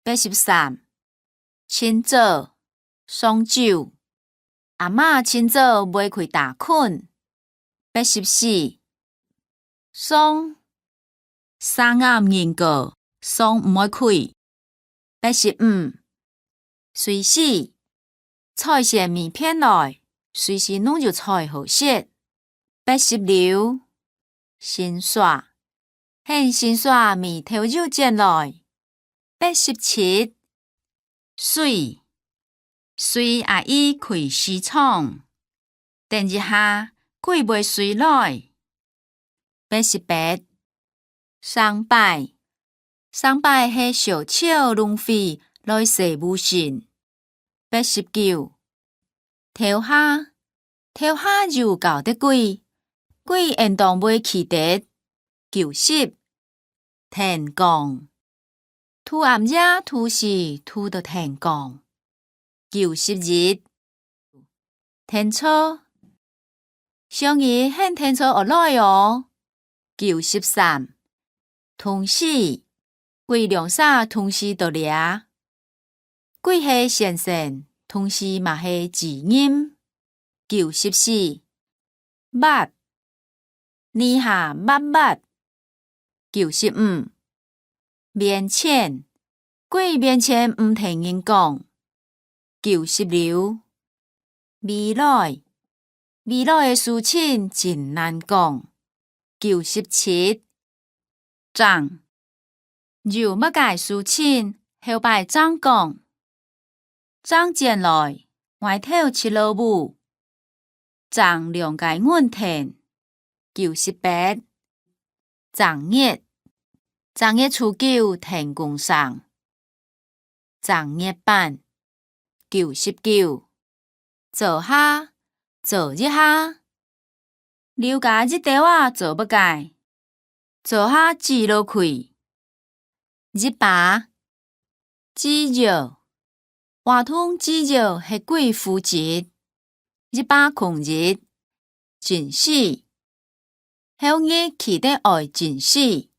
83清早双酒，阿嬷清早袂开大困。84霜三暗人过，霜毋爱开。85随时菜线面片来，随时弄就菜好食。86新刷现新刷面头肉煎来。87水阿姨开西窗，等一下鬼袂水来。88送拜是小巧浪费来洗无信。89头下就搞得鬼应当袂起得。90天光突暗夜突时突到天光。91天初上日现天初而来哦。93同时鬼凉沙同时到掠，鬼是先生，同时嘛是字音。94捌你下捌。95面前鬼面前毋听人讲。96未来的事情真难讲。97长有乜解事情后摆长讲。长前来外头饲老母，长谅解阮听。98正月初9天公送。正月版。99坐一下，了解这条啊做不解，坐下指落开。100指肉话筒指肉是鬼负责。100空日真死，后日起得爱真死。